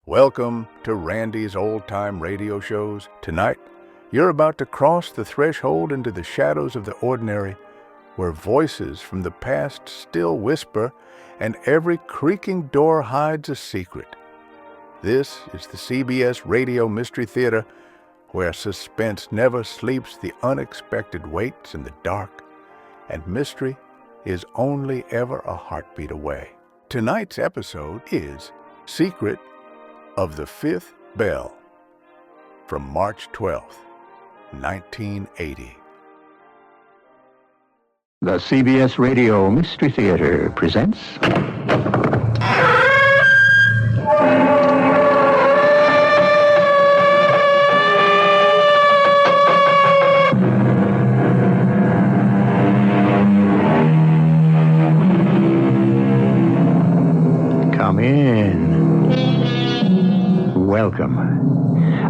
Welcome to Randy's Old Time Radio Shows. Tonight, you're about to cross the threshold into the shadows of the ordinary, where voices from the past still whisper and every creaking door hides a secret. This is the CBS Radio Mystery Theater, where suspense never sleeps, the unexpected waits in the dark, and mystery is only ever a heartbeat away. Tonight's episode is Secret of the Fifth Bell, from March 12th, 1980. The CBS Radio Mystery Theater presents... Come in. Welcome.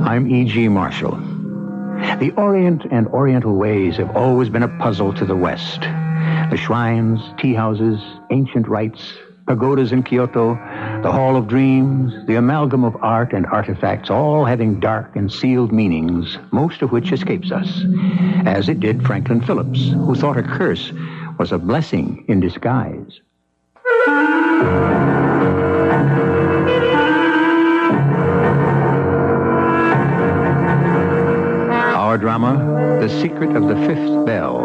I'm E.G. Marshall. The Orient and Oriental ways have always been a puzzle to the West. The shrines, tea houses, ancient rites, pagodas in Kyoto, the Hall of Dreams, the amalgam of art and artifacts, all having dark and sealed meanings, most of which escapes us, as it did Franklin Phillips, who thought a curse was a blessing in disguise. Our drama, The Secret of the Fifth Bell,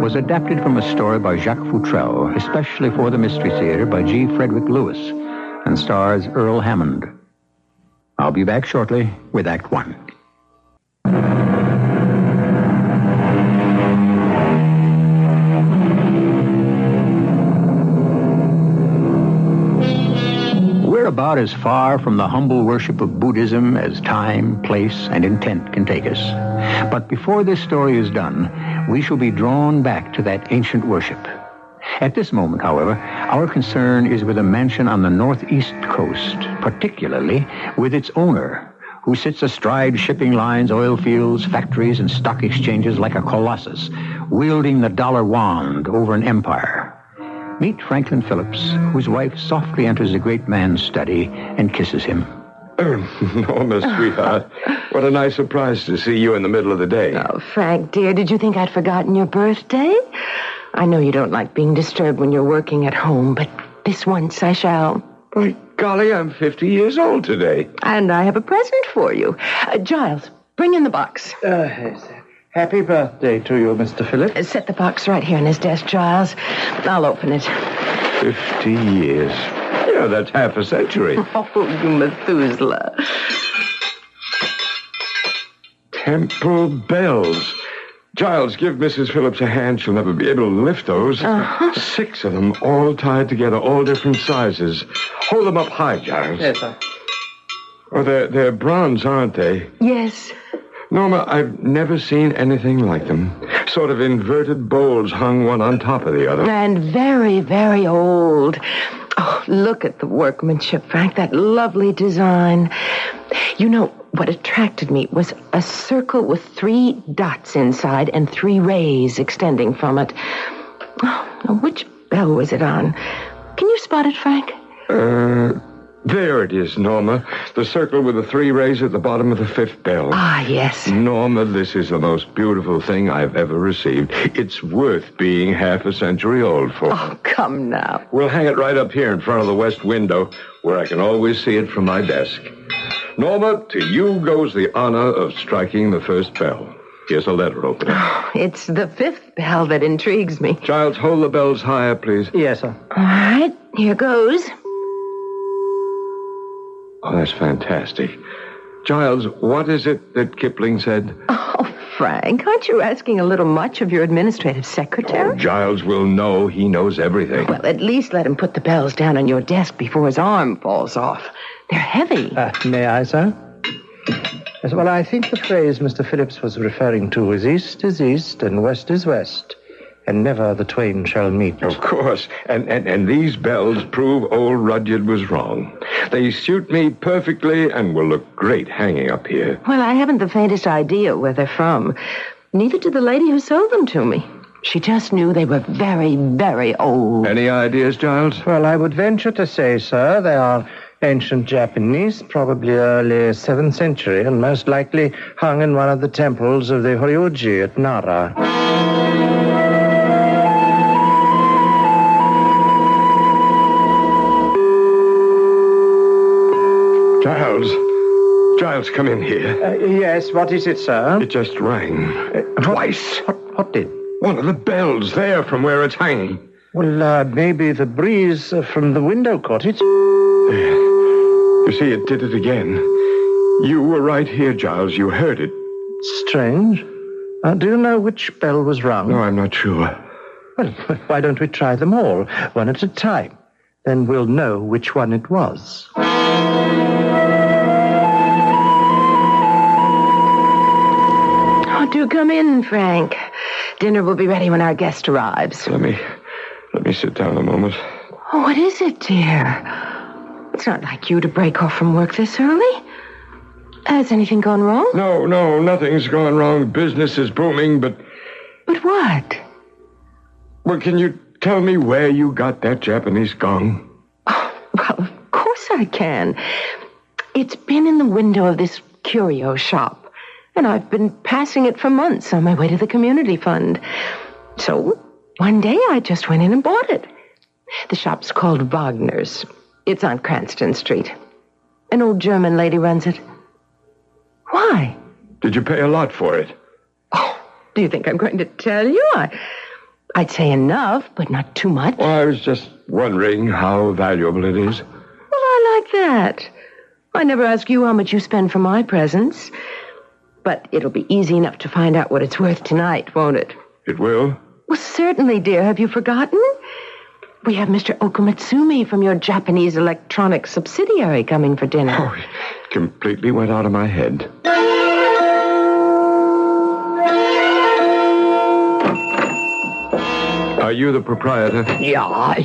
was adapted from a story by Jacques Futrell, especially for the Mystery Theater by G. Frederick Lewis, and stars Earl Hammond. I'll be back shortly with Act One. We're about as far from the humble worship of Buddhism as time, place, and intent can take us. But before this story is done, we shall be drawn back to that ancient worship. At this moment, however, our concern is with a mansion on the northeast coast, particularly with its owner, who sits astride shipping lines, oil fields, factories, and stock exchanges like a colossus, wielding the dollar wand over an empire. Meet Franklin Phillips, whose wife softly enters the great man's study and kisses him. Norma, sweetheart, what a nice surprise to see you in the middle of the day. Oh, Frank, dear, did you think I'd forgotten your birthday? I know you don't like being disturbed when you're working at home, but this once I shall. By golly, I'm 50 years old today. And I have a present for you. Giles, bring in the box. Happy birthday to you, Mr. Phillips. Set the box right here on his desk, Giles. I'll open it. 50 years. Yeah, that's half a century. Oh, you Methuselah. Temple bells. Giles, give Mrs. Phillips a hand. She'll never be able to lift those. 6 of them, all tied together, all different sizes. Hold them up high, Giles. Yes, sir. Oh, they're bronze, aren't they? Yes. Norma, I've never seen anything like them. Sort of inverted bowls hung one on top of the other. And very, very old. Oh, look at the workmanship, Frank. That lovely design. You know, what attracted me was a circle with 3 dots inside and 3 rays extending from it. Oh, which bell was it on? Can you spot it, Frank? There it is, Norma. The circle with the 3 rays at the bottom of the 5th bell. Ah, yes. Norma, this is the most beautiful thing I've ever received. It's worth being half a century old for. Oh, come now. We'll hang it right up here in front of the west window, where I can always see it from my desk. Norma, to you goes the honor of striking the first bell. Here's a letter opener. Oh, it's the 5th bell that intrigues me. Giles, hold the bells higher, please. Yes, sir. All right, here goes. Oh, that's fantastic. Giles, what is it that Kipling said? Oh, Frank, aren't you asking a little much of your administrative secretary? Oh, Giles will know. He knows everything. Well, at least let him put the bells down on your desk before his arm falls off. They're heavy. May I, sir? Yes, well, I think the phrase Mr. Phillips was referring to is east and west, and never the twain shall meet. Of course. And these bells prove old Rudyard was wrong. They suit me perfectly and will look great hanging up here. Well, I haven't the faintest idea where they're from. Neither did the lady who sold them to me. She just knew they were very, very old. Any ideas, Giles? Well, I would venture to say, sir, they are Ancient Japanese, probably early 7th century, and most likely hung in one of the temples of the Horyoji at Nara. Giles, come in here. Yes, what is it, sir? It just rang. Twice. What did? One of the bells there from where it's hanging. Well, maybe the breeze from the window caught it. You see, it did it again. You were right here, Giles. You heard it. Strange. Do you know which bell was rung? No, I'm not sure. Well, why don't we try them all, one at a time? Then we'll know which one it was. Oh, do come in, Frank. Dinner will be ready when our guest arrives. Let me sit down a moment. Oh, what is it, dear? It's not like you to break off from work this early. Has anything gone wrong? No, nothing's gone wrong. Business is booming, but... But what? Well, can you tell me where you got that Japanese gong? Oh, well, of course I can. It's been in the window of this curio shop, and I've been passing it for months on my way to the community fund. So, one day I just went in and bought it. The shop's called Wagner's. It's on Cranston Street. An old German lady runs it. Why? Did you pay a lot for it? Oh, do you think I'm going to tell you? I'd say enough, but not too much. Well, I was just wondering how valuable it is. Well, I like that. I never ask you how much you spend for my presents. But it'll be easy enough to find out what it's worth tonight, won't it? It will? Well, certainly, dear. Have you forgotten? We have Mr. Okumatsumi from your Japanese electronics subsidiary coming for dinner. Oh, it completely went out of my head. Are you the proprietor? Yeah.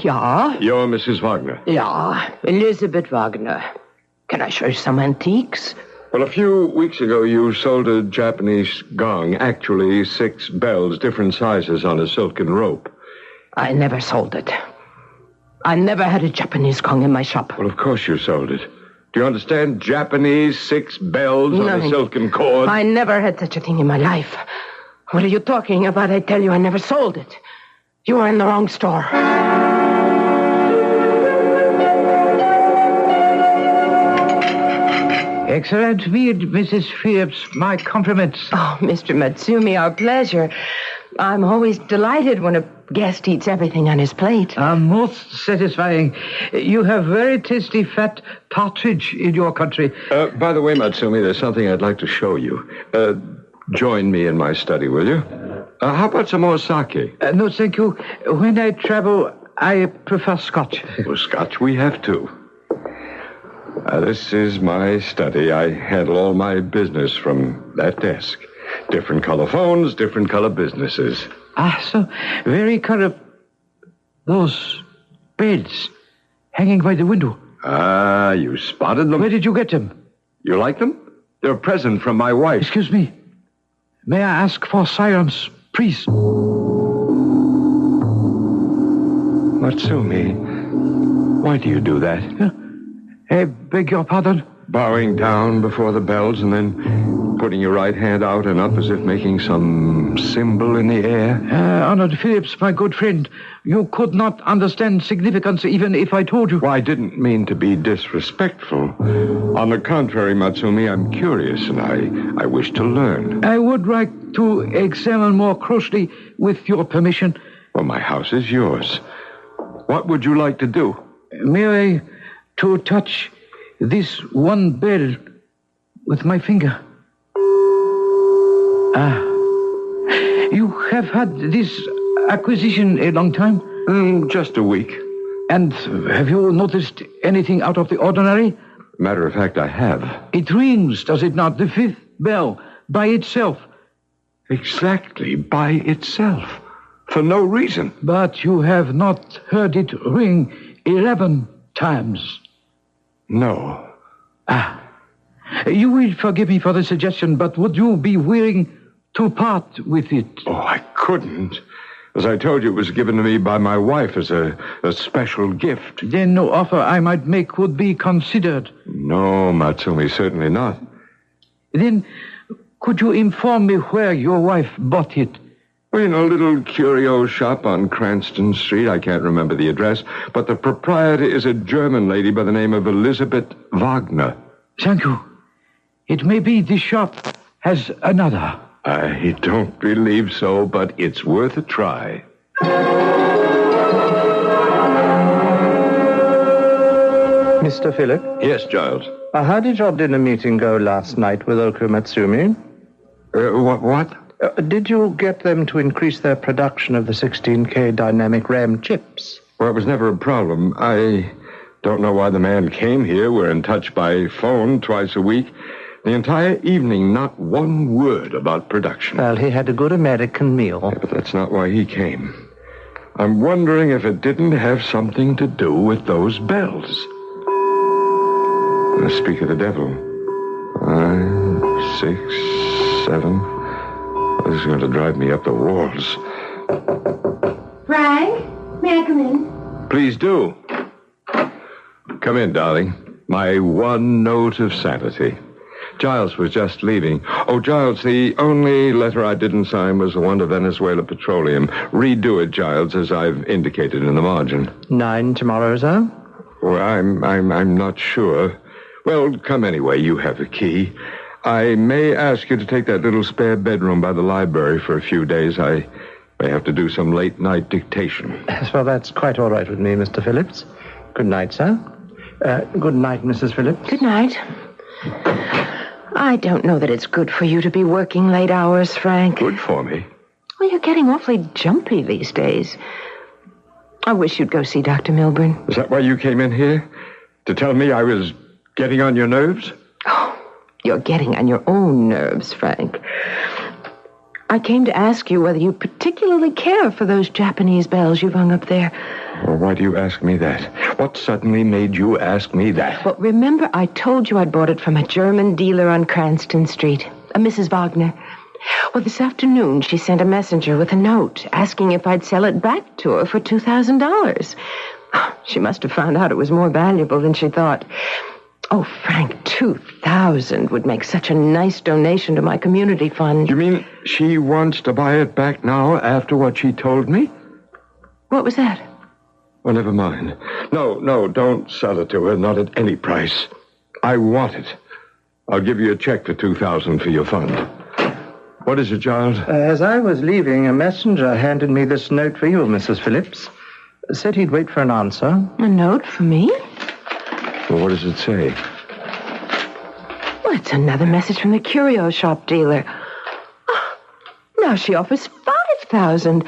You're Mrs. Wagner. Yeah, Elizabeth Wagner. Can I show you some antiques? Well, a few weeks ago, you sold a Japanese gong, actually 6 bells, different sizes, on a silken rope. I never sold it. I never had a Japanese gong in my shop. Well, of course you sold it. Do you understand? Japanese 6 bells on a silken cord? I never had such a thing in my life. What are you talking about? I tell you, I never sold it. You are in the wrong store. Excellent meal, Mrs. Phillips. My compliments. Oh, Mr. Matsumi, our pleasure. I'm always delighted when a guest eats everything on his plate. Most satisfying. You have very tasty fat partridge in your country. By the way, Matsumi, there's something I'd like to show you. Join me in my study, will you? How about some more sake? No, thank you. When I travel, I prefer scotch. Well, scotch we have, too. This is my study. I handle all my business from that desk. Different color phones, different color businesses. So very color. Those beds hanging by the window. You spotted them? Where did you get them? You like them? They're a present from my wife. Excuse me. May I ask for silence, please? Matsumi, why do you do that? I beg your pardon? Bowing down before the bells and then putting your right hand out and up as if making some symbol in the air. Honored Phillips, my good friend, you could not understand significance even if I told you. Well, I didn't mean to be disrespectful. On the contrary, Matsumi, I'm curious and I wish to learn. I would like to examine more closely with your permission. Well, my house is yours. What would you like to do? May I to touch this one bell with my finger? You have had this acquisition a long time? Just a week. And have you noticed anything out of the ordinary? Matter of fact, I have. It rings, does it not? The 5th bell, by itself. Exactly, by itself. For no reason. But you have not heard it ring 11 times. No. You will forgive me for the suggestion, but would you be willing to part with it? Oh, I couldn't. As I told you, it was given to me by my wife as a special gift. Then no offer I might make would be considered. No, Matsumi, certainly not. Then could you inform me where your wife bought it? Well, in a little curio shop on Cranston Street. I can't remember the address, but the proprietor is a German lady by the name of Elizabeth Wagner. Thank you. It may be this shop has another. I don't believe so, but it's worth a try. Mr. Philip? Yes, Giles. How did your dinner meeting go last night with Oko Matsumi? What? Did you get them to increase their production of the 16K dynamic RAM chips? Well, it was never a problem. I don't know why the man came here. We're in touch by phone twice a week. The entire evening, not one word about production. Well, he had a good American meal. Yeah, but that's not why he came. I'm wondering if it didn't have something to do with those bells. Speak of the devil. 5, 6, 7. This is going to drive me up the walls. Frank, may I come in? Please do. Come in, darling. My one note of sanity. Giles was just leaving. Oh, Giles, the only letter I didn't sign was the one to Venezuela Petroleum. Redo it, Giles, as I've indicated in the margin. 9 tomorrow, sir? Well, I'm not sure. Well, come anyway. You have the key. I may ask you to take that little spare bedroom by the library for a few days. I may have to do some late-night dictation. Well, that's quite all right with me, Mr. Phillips. Good night, sir. Good night, Mrs. Phillips. Good night. I don't know that it's good for you to be working late hours, Frank. Good for me. Well, you're getting awfully jumpy these days. I wish you'd go see Dr. Milburn. Is that why you came in here? To tell me I was getting on your nerves? Oh, you're getting on your own nerves, Frank. I came to ask you whether you particularly care for those Japanese bells you've hung up there. Well, why do you ask me that? What suddenly made you ask me that? Well, remember I told you I'd bought it from a German dealer on Cranston Street, a Mrs. Wagner. Well, this afternoon she sent a messenger with a note asking if I'd sell it back to her for $2,000. She must have found out it was more valuable than she thought. Oh, Frank, $2,000 would make such a nice donation to my community fund. You mean she wants to buy it back now after what she told me? What was that? Oh, never mind. No, don't sell it to her, not at any price. I want it. I'll give you a check for $2,000 for your fund. What is it, Giles? As I was leaving, a messenger handed me this note for you, Mrs. Phillips. Said he'd wait for an answer. A note for me? Well, what does it say? Well, it's another message from the curio shop dealer. Oh, now she offers $5,000.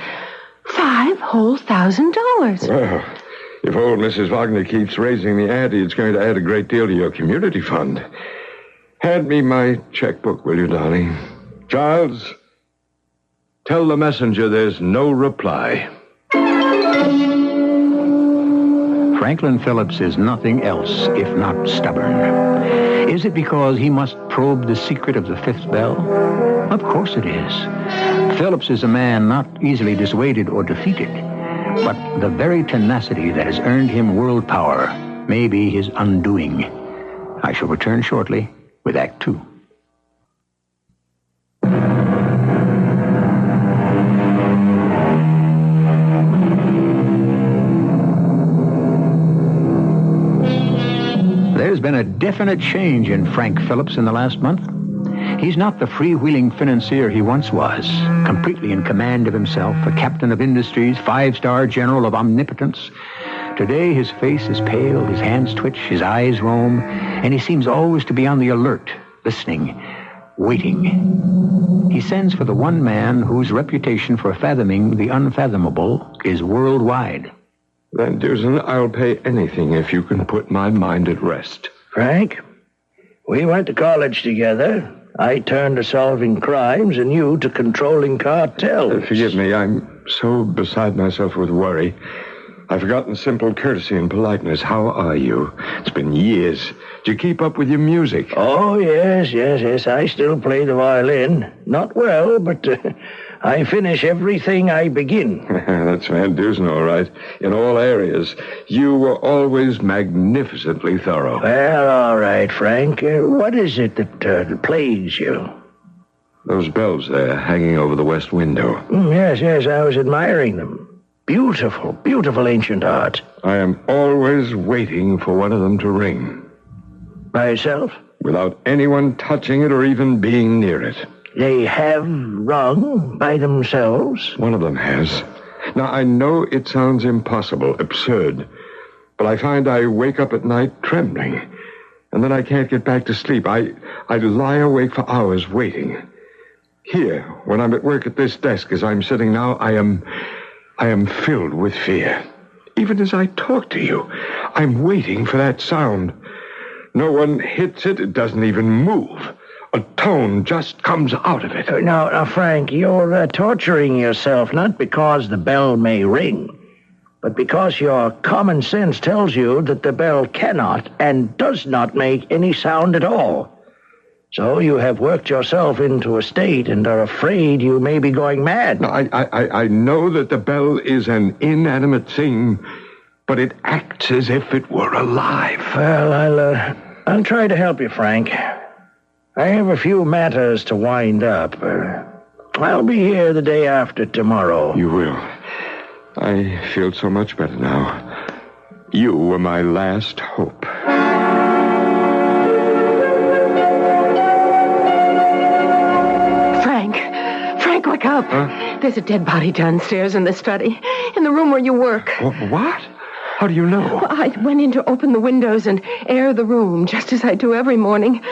$5,000. Well, if old Mrs. Wagner keeps raising the ante, it's going to add a great deal to your community fund. Hand me my checkbook, will you, darling? Giles, tell the messenger there's no reply. Franklin Phillips is nothing else if not stubborn. Is it because he must probe the secret of the fifth bell? Of course it is. Phillips is a man not easily dissuaded or defeated, but the very tenacity that has earned him world power may be his undoing. I shall return shortly with Act 2. There's been a definite change in Frank Phillips in the last month. He's not the freewheeling financier he once was, completely in command of himself, a captain of industries, 5-star general of omnipotence. Today, his face is pale, his hands twitch, his eyes roam, and he seems always to be on the alert, listening, waiting. He sends for the one man whose reputation for fathoming the unfathomable is worldwide. Then, Dewson, I'll pay anything if you can put my mind at rest. Frank, we went to college together. I turned to solving crimes and you to controlling cartels. Forgive me, I'm so beside myself with worry. I've forgotten simple courtesy and politeness. How are you? It's been years. Do you keep up with your music? Oh, yes. I still play the violin. Not well, but I finish everything I begin. That's Van Dusen, all right. In all areas. You were always magnificently thorough. Well, all right, Frank. What is it that plagues you? Those bells there hanging over the west window. Yes, I was admiring them. Beautiful, beautiful ancient art. I am always waiting for one of them to ring. By itself? Without anyone touching it or even being near it. They have rung by themselves? One of them has. Now, I know it sounds impossible, absurd, but I find I wake up at night trembling, and then I can't get back to sleep. I lie awake for hours waiting. Here, when I'm at work at this desk as I'm sitting now, I am filled with fear. Even as I talk to you, I'm waiting for that sound. No one hits it. It doesn't even move. A tone just comes out of it. Now, Frank, you're torturing yourself not because the bell may ring, but because your common sense tells you that the bell cannot and does not make any sound at all. So you have worked yourself into a state and are afraid you may be going mad. No, I know that the bell is an inanimate thing, but it acts as if it were alive. Well, I'll try to help you, Frank. I have a few matters to wind up. I'll be here the day after tomorrow. You will. I feel so much better now. You were my last hope. Frank, wake up. Huh? There's a dead body downstairs in the study, in the room where you work. What? How do you know? Well, I went in to open the windows and air the room, just as I do every morning.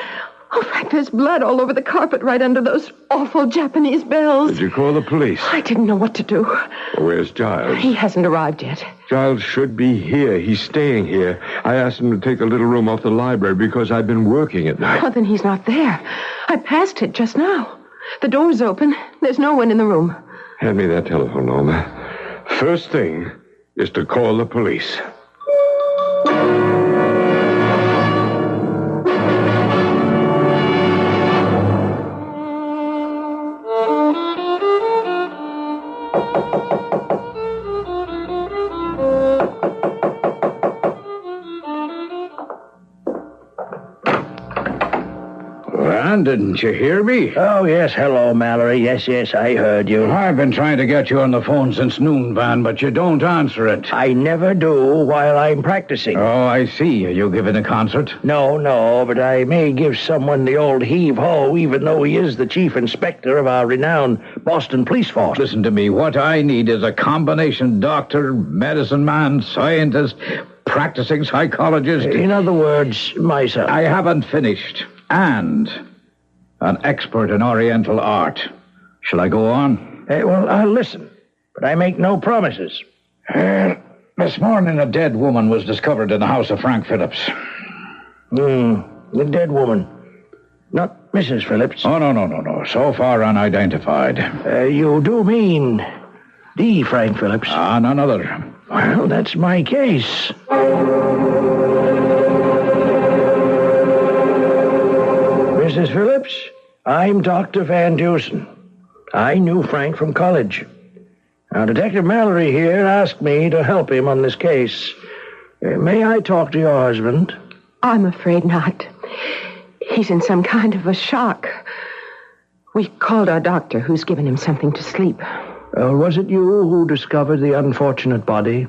Oh, Frank, there's blood all over the carpet right under those awful Japanese bells. Did you call the police? I didn't know what to do. Well, where's Giles? He hasn't arrived yet. Giles should be here. He's staying here. I asked him to take a little room off the library because I've been working at night. Oh, then he's not there. I passed it just now. The door's open. There's no one in the room. Hand me that telephone, Norma. First thing is to call the police. Didn't you hear me? Oh, yes. Hello, Mallory. Yes, I heard you. I've been trying to get you on the phone since noon, Van, but you don't answer it. I never do while I'm practicing. Oh, I see. Are you giving a concert? No, but I may give someone the old heave-ho, even though he is the chief inspector of our renowned Boston police force. Listen to me. What I need is a combination doctor, medicine man, scientist, practicing psychologist. In other words, myself. I haven't finished. And an expert in Oriental art. Shall I go on? Well, I'll listen, but I make no promises. This morning, a dead woman was discovered in the house of Frank Phillips. The dead woman. Not Mrs. Phillips. Oh, no. So far unidentified. You do mean the Frank Phillips? Ah, none other. Well, that's my case. Mrs. Phillips, I'm Dr. Van Dusen. I knew Frank from college. Now, Detective Mallory here asked me to help him on this case. May I talk to your husband? I'm afraid not. He's in some kind of a shock. We called our doctor, who's given him something to sleep. Was it you who discovered the unfortunate body?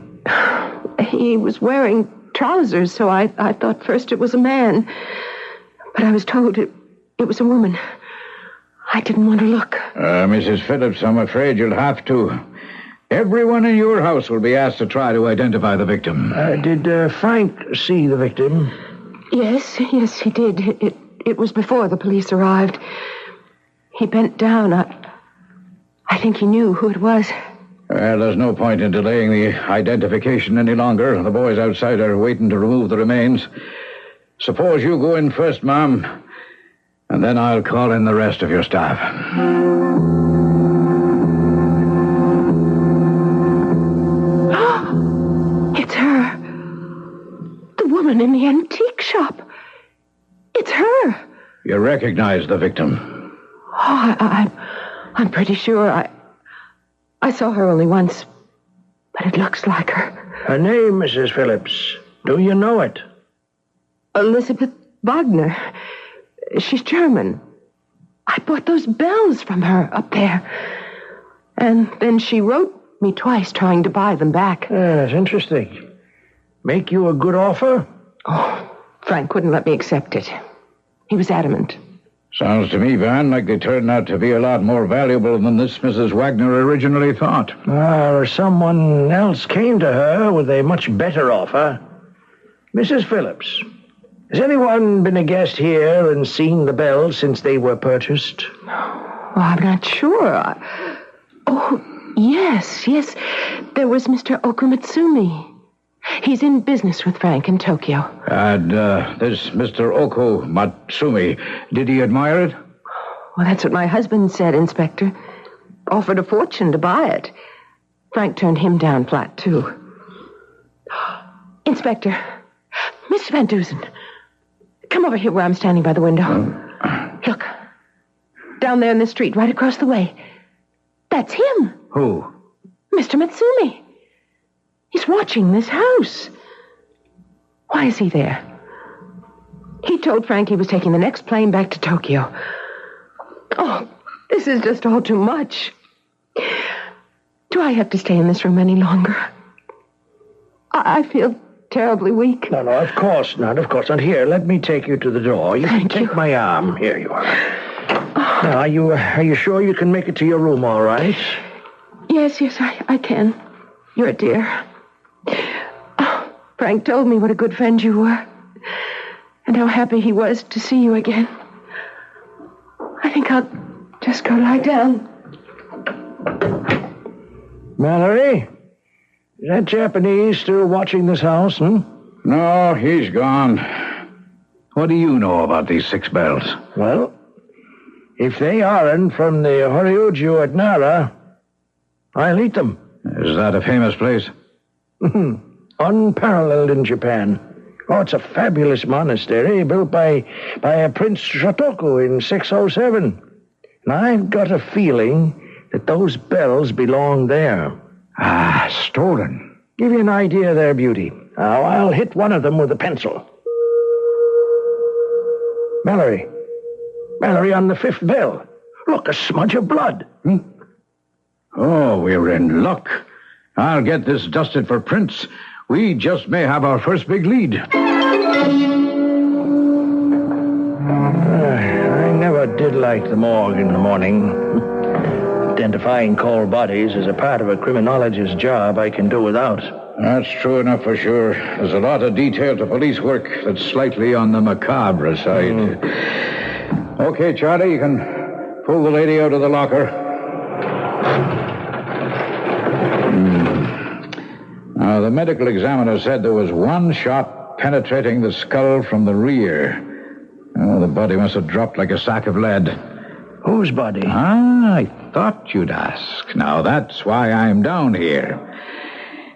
He was wearing trousers, so I thought first it was a man. But I was told it was a woman. I didn't want to look. Mrs. Phillips, I'm afraid you'll have to. Everyone in your house will be asked to try to identify the victim. Did Frank see the victim? Yes, he did. It was before the police arrived. He bent down. I think he knew who it was. Well, there's no point in delaying the identification any longer. The boys outside are waiting to remove the remains. Suppose you go in first, ma'am, and then I'll call in the rest of your staff. It's her. The woman in the antique shop. It's her. You recognize the victim? Oh, I'm pretty sure I saw her only once, but it looks like her. Her name, Mrs. Phillips. Do you know it? Elizabeth Wagner. She's German. I bought those bells from her up there. And then she wrote me twice trying to buy them back. That's interesting. Make you a good offer? Oh, Frank wouldn't let me accept it. He was adamant. Sounds to me, Van, like they turned out to be a lot more valuable than this Mrs. Wagner originally thought. Or someone else came to her with a much better offer. Mrs. Phillips, has anyone been a guest here and seen the bells since they were purchased? Well, I'm not sure. Oh, yes. There was Mr. Okumatsumi. He's in business with Frank in Tokyo. And this Mr. Oko Matsumi, did he admire it? Well, that's what my husband said, Inspector. Offered a fortune to buy it. Frank turned him down flat, too. Inspector, Miss Van Dusen, come over here where I'm standing by the window. Look, down there in the street, right across the way. That's him. Who? Mr. Matsumi. He's watching this house. Why is he there? He told Frank he was taking the next plane back to Tokyo. Oh, this is just all too much. Do I have to stay in this room any longer? I feel terribly weak. No, of course not. Of course not. Here, let me take you to the door. You can take my arm. Here you are. Now, are you sure you can make it to your room all right? Yes, I can. You're a dear. Oh, Frank told me what a good friend you were. And how happy he was to see you again. I think I'll just go lie down. Mallory? Is that Japanese still watching this house, No, he's gone. What do you know about these 6 bells? Well, if they aren't from the Horyuju at Nara, I'll eat them. Is that a famous place? Unparalleled in Japan. Oh, it's a fabulous monastery built by a Prince Shotoku in 607. And I've got a feeling that those bells belong there. Ah, stolen. Give you an idea of their beauty. Now, I'll hit one of them with a pencil. Mallory, on the 5th bell. Look, a smudge of blood. Oh, we're in luck. I'll get this dusted for prints. We just may have our first big lead. I never did like the morgue in the morning. Identifying cold bodies is a part of a criminologist's job I can do without. That's true enough for sure. There's a lot of detail to police work that's slightly on the macabre side. Okay, Charlie, you can pull the lady out of the locker. Now, the medical examiner said there was one shot penetrating the skull from the rear. Oh, the body must have dropped like a sack of lead. Whose body? I thought you'd ask. Now, that's why I'm down here.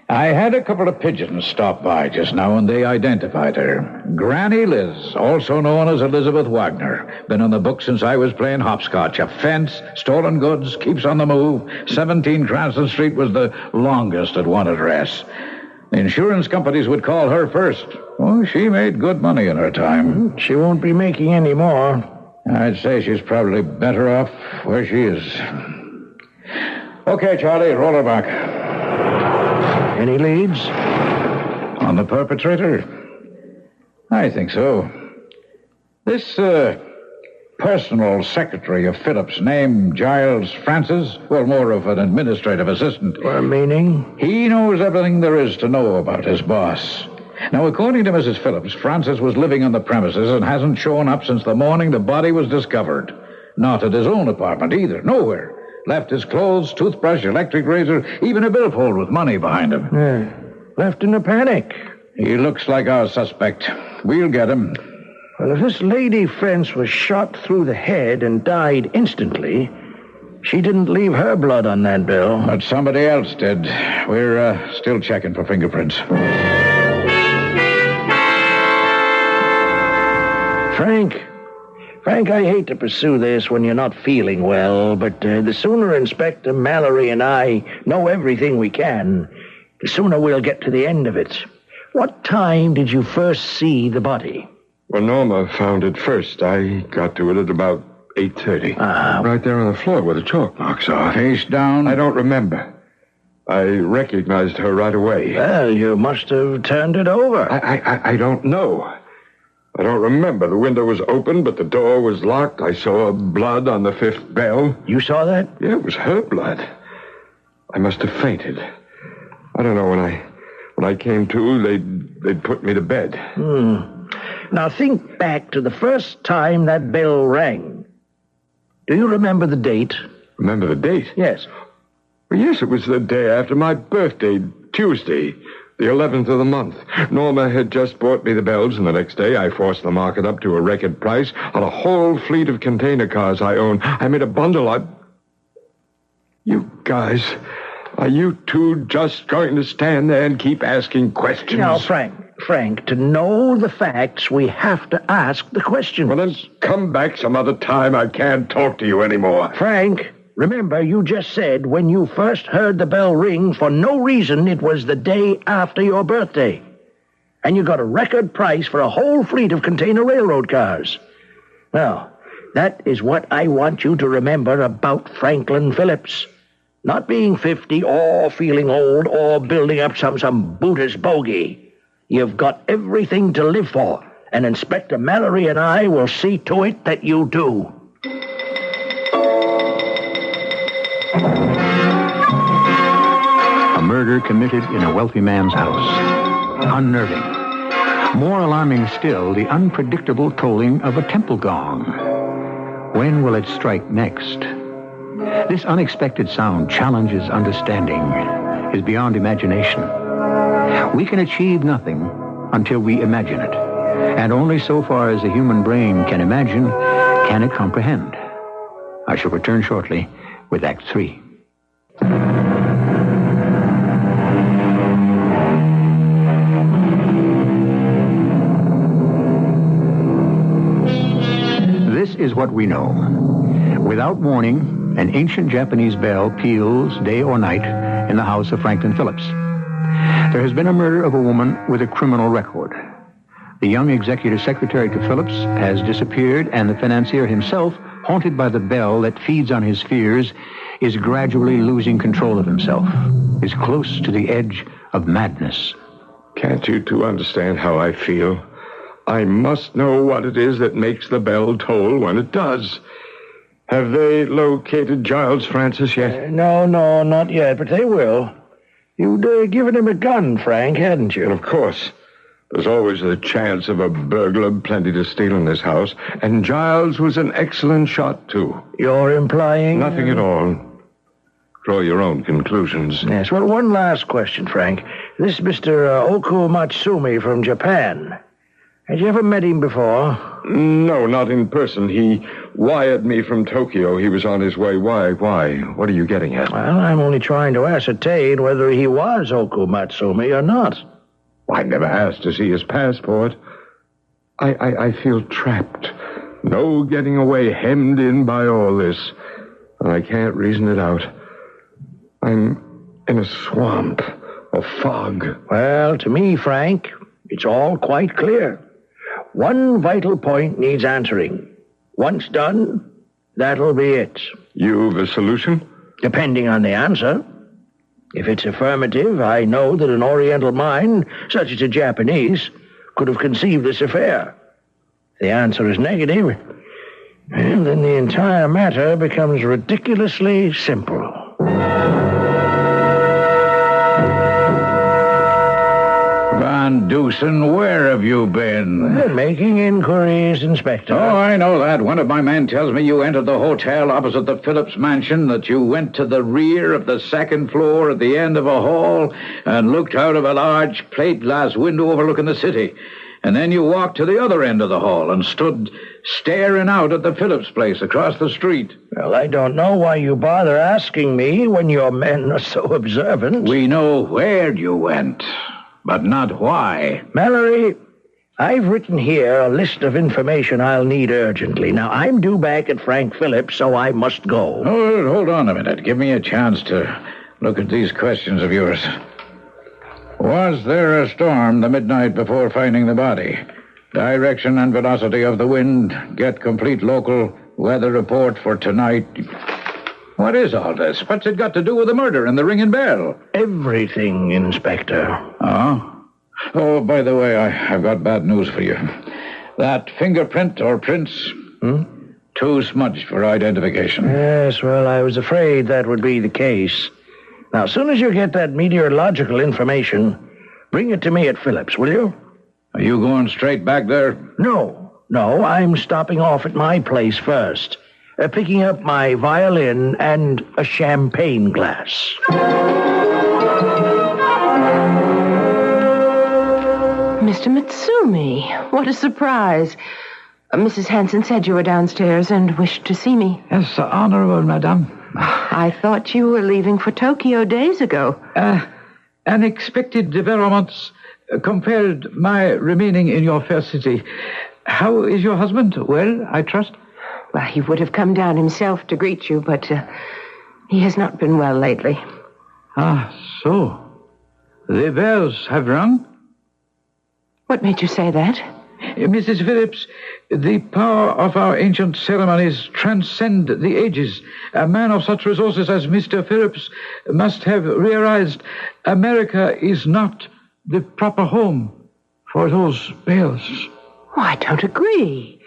I had a couple of pigeons stop by just now, and they identified her. Granny Liz, also known as Elizabeth Wagner. Been on the book since I was playing hopscotch. A fence, stolen goods, keeps on the move. 17 Cranston Street was the longest at one address. The insurance companies would call her first. Oh, she made good money in her time. She won't be making any more. I'd say she's probably better off where she is. Okay, Charlie, roll her back. Any leads? On the perpetrator? I think so. This, personal secretary of Phillips, named Giles Francis, well, more of an administrative assistant. Meaning? He knows everything there is to know about his boss. Now, according to Mrs. Phillips, Francis was living on the premises and hasn't shown up since the morning the body was discovered. Not at his own apartment either, nowhere. Left his clothes, toothbrush, electric razor, even a billfold with money behind him. Left in a panic. He looks like our suspect. We'll get him. Well, if this lady Fence was shot through the head and died instantly, she didn't leave her blood on that bill. But somebody else did. We're still checking for fingerprints. Frank, I hate to pursue this when you're not feeling well, but the sooner Inspector Mallory and I know everything we can, the sooner we'll get to the end of it. What time did you first see the body? Well, Norma found it first. I got to it at about 8:30. Right there on the floor where the chalk marks are. Face down? I don't remember. I recognized her right away. Well, you must have turned it over. I don't know. I don't remember. The window was open, but the door was locked. I saw blood on the 5th bell. You saw that? Yeah, it was her blood. I must have fainted. I don't know. When I came to, they'd put me to bed. Now think back to the first time that bell rang. Do you remember the date? Remember the date? Yes. Well, yes, it was the day after my birthday, Tuesday, the 11th of the month. Norma had just bought me the bells, and the next day I forced the market up to a record price on a whole fleet of container cars I own. I made a bundle. You guys, are you two just going to stand there and keep asking questions? Now, Frank, to know the facts, we have to ask the questions. Well, then come back some other time. I can't talk to you anymore. Frank, remember, you just said when you first heard the bell ring, for no reason, it was the day after your birthday. And you got a record price for a whole fleet of container railroad cars. Now, that is what I want you to remember about Franklin Phillips. Not being 50 or feeling old or building up some Buddhist bogey. You've got everything to live for, and Inspector Mallory and I will see to it that you do. A murder committed in a wealthy man's house. Unnerving. More alarming still, the unpredictable tolling of a temple gong. When will it strike next? This unexpected sound challenges understanding, is beyond imagination. We can achieve nothing until we imagine it. And only so far as the human brain can imagine, can it comprehend. I shall return shortly with Act 3. This is what we know. Without warning, an ancient Japanese bell peals day or night in the house of Franklin Phillips. There has been a murder of a woman with a criminal record. The young executive secretary to Phillips has disappeared, and the financier himself, haunted by the bell that feeds on his fears, is gradually losing control of himself, is close to the edge of madness. Can't you two understand how I feel? I must know what it is that makes the bell toll when it does. Have they located Giles Francis yet? No, not yet, but they will. You'd given him a gun, Frank, hadn't you? And of course. There's always the chance of a burglar, plenty to steal in this house. And Giles was an excellent shot, too. You're implying... Nothing at all. Draw your own conclusions. Yes, well, one last question, Frank. This Mr. Oku Matsumi from Japan. Had you ever met him before? No, not in person. He wired me from Tokyo. He was on his way. Why? What are you getting at? Well, I'm only trying to ascertain whether he was Oku Matsumi or not. I never asked to see his passport. I feel trapped. No getting away, hemmed in by all this. And I can't reason it out. I'm in a swamp, a fog. Well, to me, Frank, it's all quite clear. One vital point needs answering. Once done, that'll be it. You've a solution? Depending on the answer. If it's affirmative, I know that an Oriental mind, such as a Japanese, could have conceived this affair. If the answer is negative, well, then the entire matter becomes ridiculously simple. Van Dusen, where have you been? Making inquiries, Inspector. Oh, I know that. One of my men tells me you entered the hotel opposite the Phillips mansion, that you went to the rear of the second floor at the end of a hall and looked out of a large plate glass window overlooking the city. And then you walked to the other end of the hall and stood staring out at the Phillips place across the street. Well, I don't know why you bother asking me when your men are so observant. We know where you went, but not why. Mallory, I've written here a list of information I'll need urgently. Now, I'm due back at Frank Phillips, so I must go. Oh, hold on a minute. Give me a chance to look at these questions of yours. Was there a storm the midnight before finding the body? Direction and velocity of the wind. Get complete local weather report for tonight. What is all this? What's it got to do with the murder and the ringing bell? Everything, Inspector. Oh? Oh, by the way, I've got bad news for you. That fingerprint or prints, too smudged for identification. Yes, well, I was afraid that would be the case. Now, as soon as you get that meteorological information, bring it to me at Phillips, will you? Are you going straight back there? No, I'm stopping off at my place first, picking up my violin and a champagne glass. Mr. Mitsumi, what a surprise. Mrs. Hanson said you were downstairs and wished to see me. Yes, honorable madame. I thought you were leaving for Tokyo days ago. Unexpected developments compelled my remaining in your fair city. How is your husband? Well, I trust? Well, he would have come down himself to greet you, but he has not been well lately. Ah, so. The bells have rung? What made you say that? Mrs. Phillips, the power of our ancient ceremonies transcend the ages. A man of such resources as Mr. Phillips must have realized America is not the proper home for those bells. Oh, I don't agree.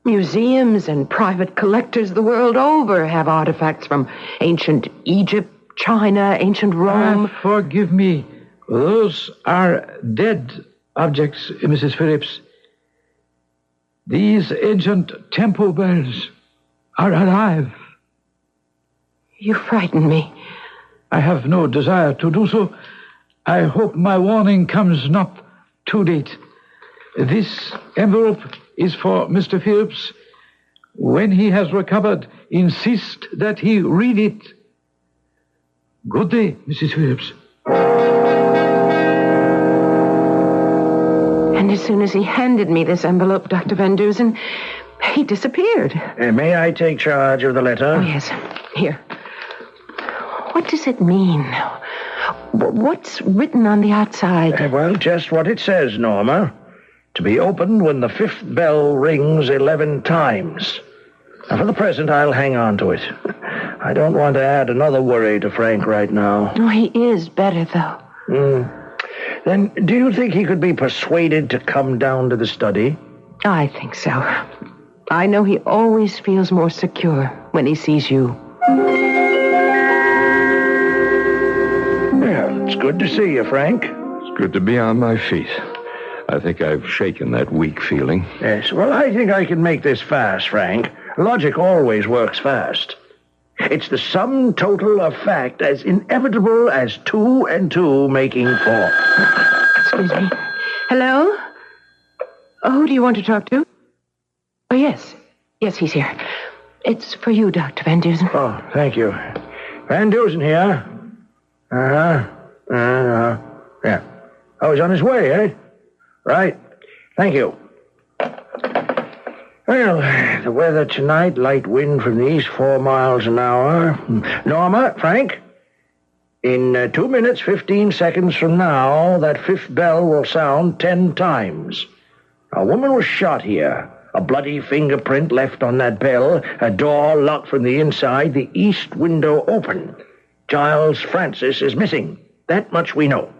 Museums and private collectors the world over have artifacts from ancient Egypt, China, ancient Rome. Forgive me. Those are dead objects, Mrs. Phillips. These ancient temple bells are alive. You frighten me. I have no desire to do so. I hope my warning comes not too late. This envelope is for Mr. Phillips. When he has recovered, insist that he read it. Good day, Mrs. Phillips. And as soon as he handed me this envelope, Dr. Van Dusen, he disappeared. May I take charge of the letter? Oh, yes. Here. What does it mean? What's written on the outside? Well, just what it says, Norma. To be opened when the fifth bell rings 11 times. Now, for the present, I'll hang on to it. I don't want to add another worry to Frank right now. Oh, he is better, though. Then, do you think he could be persuaded to come down to the study? I think so. I know he always feels more secure when he sees you. Well, it's good to see you, Frank. It's good to be on my feet. I think I've shaken that weak feeling. Yes, well, I think I can make this fast, Frank. Logic always works fast. It's the sum total of fact as inevitable as 2 and 2 making 4. Excuse me. Hello? Oh, who do you want to talk to? Oh, yes. Yes, he's here. It's for you, Dr. Van Dusen. Oh, thank you. Van Dusen here. Yeah. Oh, he's on his way, eh? Right. Thank you. Well, the weather tonight, light wind from the east, 4 miles an hour. Norma, Frank, in 2 minutes, 15 seconds from now, that fifth bell will sound 10 times. A woman was shot here. A bloody fingerprint left on that bell. A door locked from the inside. The east window open. Giles Francis is missing. That much we know.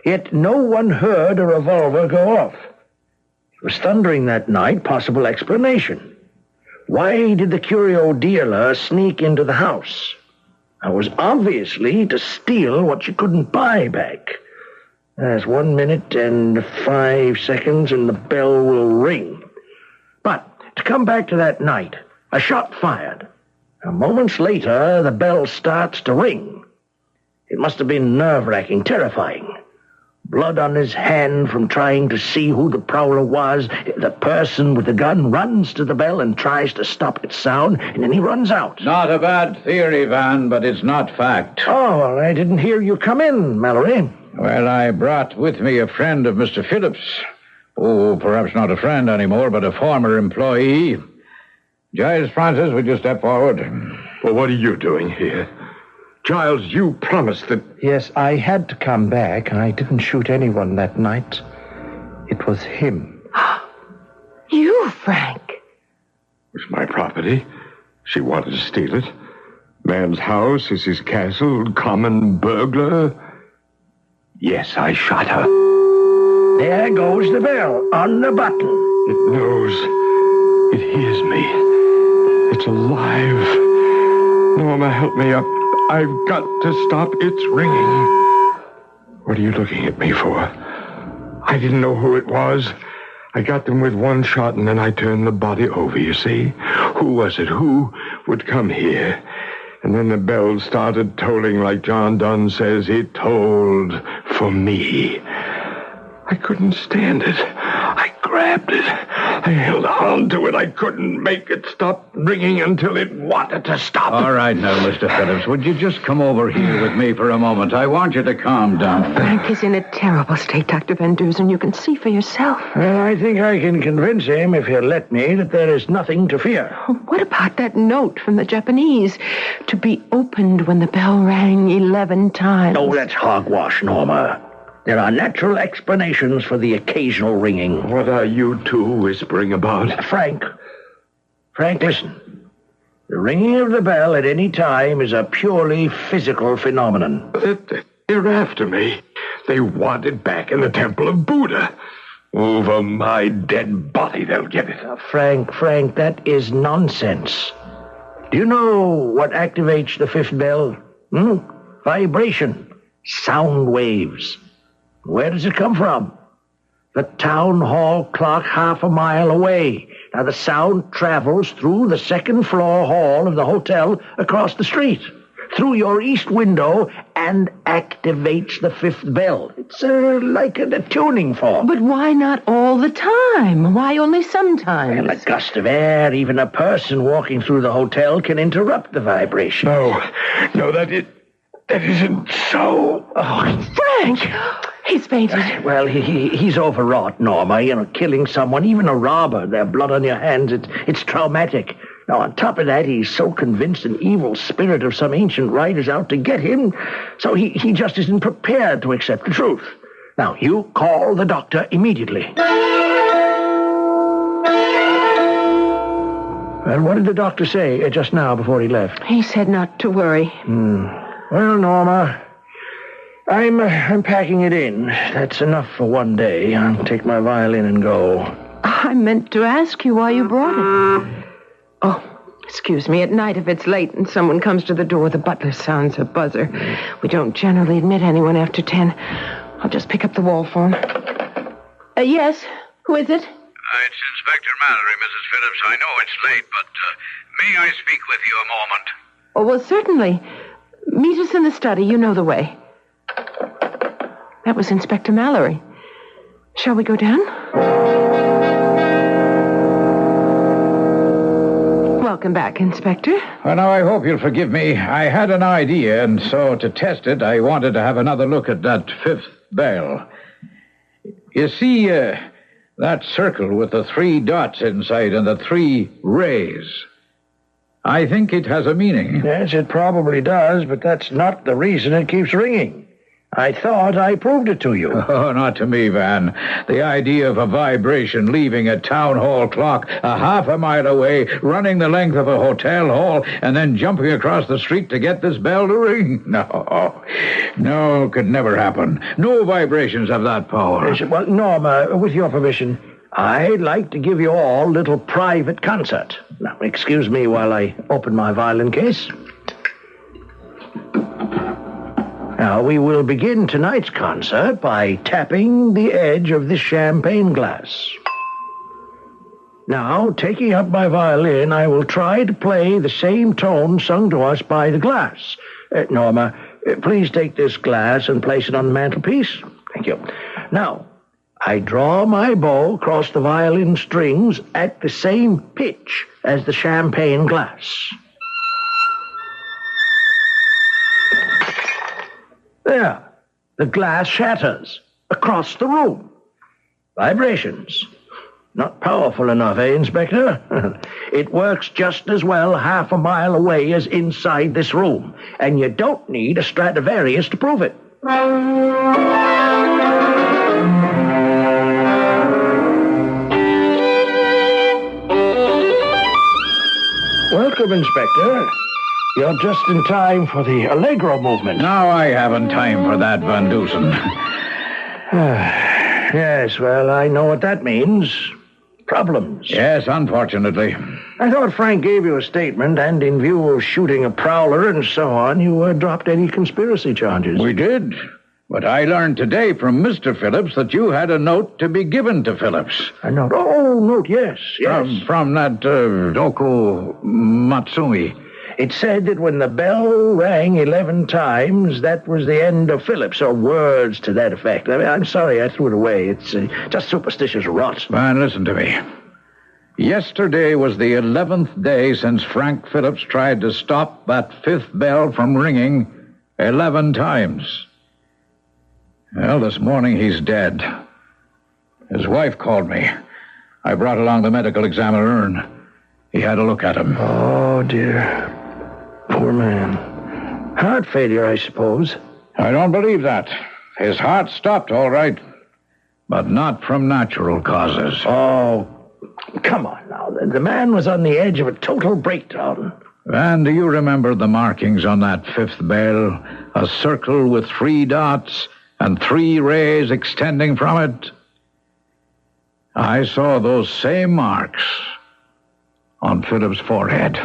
Yet no one heard a revolver go off. It was thundering that night. Possible explanation. Why did the curio dealer sneak into the house? It was obviously to steal what she couldn't buy back. There's 1 minute and 5 seconds and the bell will ring. But to come back to that night, a shot fired. Moments later, the bell starts to ring. It must have been nerve-wracking, terrifying. Blood on his hand from trying to see who the prowler was. The person with the gun runs to the bell and tries to stop its sound, and then he runs out. Not a bad theory, Van, but it's not fact. Oh, well, I didn't hear you come in, Mallory. Well, I brought with me a friend of Mr. Phillips, Oh, perhaps not a friend anymore, but a former employee. Giles Francis, would you step forward? Well, what are you doing here? Giles, you promised that... Yes, I had to come back. I didn't shoot anyone that night. It was him. You, Frank. It was my property. She wanted to steal it. Man's house is his castle. Common burglar. Yes, I shot her. There goes the bell on the button. It knows. It hears me. It's alive. Norma, help me up. I've got to stop its ringing. What are you looking at me for? I didn't know who it was. I got them with one shot, and then I turned the body over, you see? Who was it? Who would come here? And then the bell started tolling like John Donne says it tolled for me. I couldn't stand it. I grabbed it. I held on to it. I couldn't make it stop ringing until it wanted to stop. All right now, Mr. Phillips, would you just come over here with me for a moment? I want you to calm down. Frank is in a terrible state, Dr. Van Dusen. You can see for yourself. Well, I think I can convince him, if he'll let me, that there is nothing to fear. What about that note from the Japanese? To be opened when the bell rang 11 times. Oh, that's hogwash, Norma. There are natural explanations for the occasional ringing. What are you two whispering about? Frank, listen. The ringing of the bell at any time is a purely physical phenomenon. They're after me. They want it back in the temple of Buddha. Over my dead body, they'll get it. Frank, that is nonsense. Do you know what activates the fifth bell? Vibration. Sound waves. Where does it come from? The town hall clock half a mile away. Now, the sound travels through the second floor hall of the hotel across the street, through your east window, and activates the fifth bell. It's like a tuning fork. But why not all the time? Why only sometimes? Well, a gust of air, even a person walking through the hotel can interrupt the vibration. No, that isn't so. Oh, Frank! He's fainted. Well, he's overwrought, Norma. Killing someone, even a robber, their blood on your hands, it's traumatic. Now, on top of that, he's so convinced an evil spirit of some ancient rite is out to get him, so he just isn't prepared to accept the truth. Now, you call the doctor immediately. Well, what did the doctor say just now before he left? He said not to worry. Well, Norma, I'm packing it in. That's enough for one day. I'll take my violin and go. I meant to ask you why you brought it. Oh, excuse me. At night, if it's late and someone comes to the door, the butler sounds a buzzer. We don't generally admit anyone after 10. I'll just pick up the wall phone. Yes? Who is it? It's Inspector Mallory, Mrs. Phillips. I know it's late, but may I speak with you a moment? Oh, well, certainly. Meet us in the study. You know the way. That was Inspector Mallory. Shall we go down? Welcome back, Inspector. Well, now, I hope you'll forgive me. I had an idea, and so to test it, I wanted to have another look at that fifth bell. You see, that circle with the 3 dots inside and the 3 rays. I think it has a meaning. Yes, it probably does, but that's not the reason it keeps ringing. I thought I proved it to you. Oh, not to me, Van. The idea of a vibration leaving a town hall clock a half a mile away, running the length of a hotel hall, and then jumping across the street to get this bell to ring? No, could never happen. No vibrations have that power. Well, Norma, with your permission, I'd like to give you all a little private concert. Now, excuse me while I open my violin case. Now, we will begin tonight's concert by tapping the edge of this champagne glass. Now, taking up my violin, I will try to play the same tone sung to us by the glass. Norma, please take this glass and place it on the mantelpiece. Thank you. Now, I draw my bow across the violin strings at the same pitch as the champagne glass. There. The glass shatters across the room. Vibrations. Not powerful enough, eh, Inspector? It works just as well half a mile away as inside this room, and you don't need a Stradivarius to prove it. Welcome, Inspector. You're just in time for the Allegro movement. Now I haven't time for that, Van Dusen. Yes, well, I know what that means. Problems. Yes, unfortunately. I thought Frank gave you a statement, and in view of shooting a prowler and so on, you dropped any conspiracy charges. We did. But I learned today from Mr. Phillips that you had a note to be given to Phillips. A note? Oh, note, yes. From that Doko Matsumi. It said that when the bell rang 11 times, that was the end of Phillips, or words to that effect. I mean, I'm sorry I threw it away. It's just superstitious rot. Man, listen to me. Yesterday was the 11th day since Frank Phillips tried to stop that fifth bell from ringing 11 times. Well, this morning he's dead. His wife called me. I brought along the medical examiner, and he had a look at him. Oh, dear. Poor man. Heart failure, I suppose. I don't believe that. His heart stopped, all right, but not from natural causes. Oh, come on now. The man was on the edge of a total breakdown. And do you remember the markings on that fifth bell? A circle with 3 dots and 3 rays extending from it? I saw those same marks on Philip's forehead.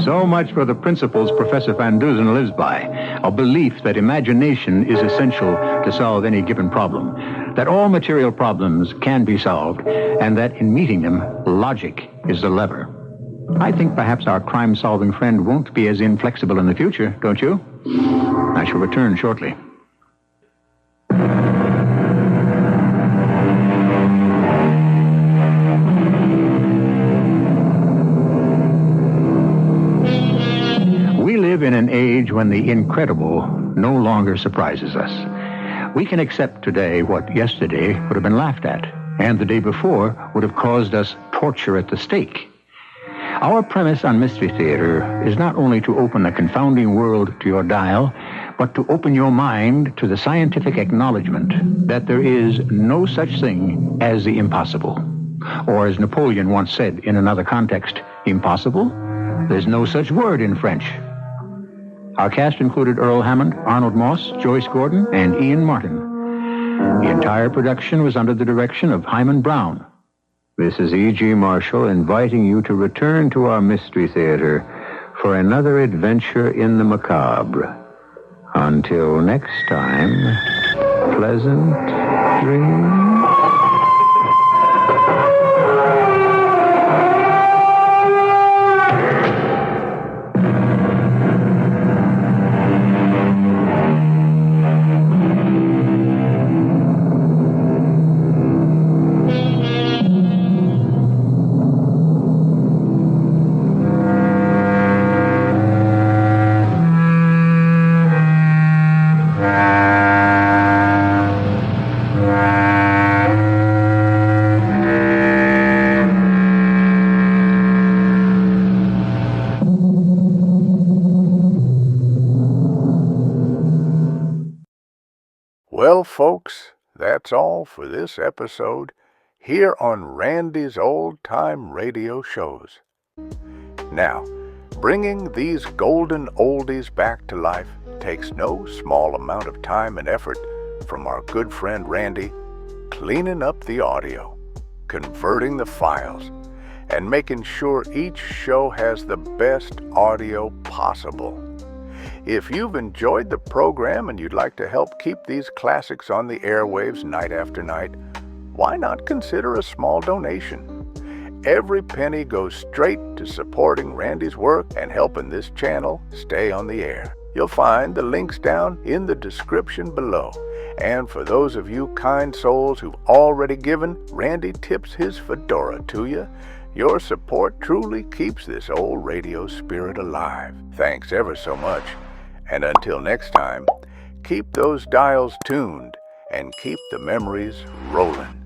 So much for the principles Professor Van Dusen lives by, a belief that imagination is essential to solve any given problem, that all material problems can be solved, and that in meeting them, logic is the lever. I think perhaps our crime-solving friend won't be as inflexible in the future, don't you? I shall return shortly. We live in an age when the incredible no longer surprises us. We can accept today what yesterday would have been laughed at, and the day before would have caused us torture at the stake. Our premise on Mystery Theater is not only to open a confounding world to your dial, but to open your mind to the scientific acknowledgement that there is no such thing as the impossible. Or as Napoleon once said in another context, impossible? There's no such word in French. Our cast included Earl Hammond, Arnold Moss, Joyce Gordon, and Ian Martin. The entire production was under the direction of Hyman Brown. This is E.G. Marshall inviting you to return to our Mystery Theater for another adventure in the macabre. Until next time, pleasant dreams. Well, folks, that's all for this episode here on Randy's Old Time Radio Shows. Now, bringing these golden oldies back to life takes no small amount of time and effort from our good friend Randy, cleaning up the audio, converting the files, and making sure each show has the best audio possible. If you've enjoyed the program and you'd like to help keep these classics on the airwaves night after night, why not consider a small donation? Every penny goes straight to supporting Randy's work and helping this channel stay on the air. You'll find the links down in the description below. And for those of you kind souls who've already given, Randy tips his fedora to you, Your support truly keeps this old radio spirit alive. Thanks ever so much. And until next time, keep those dials tuned and keep the memories rolling.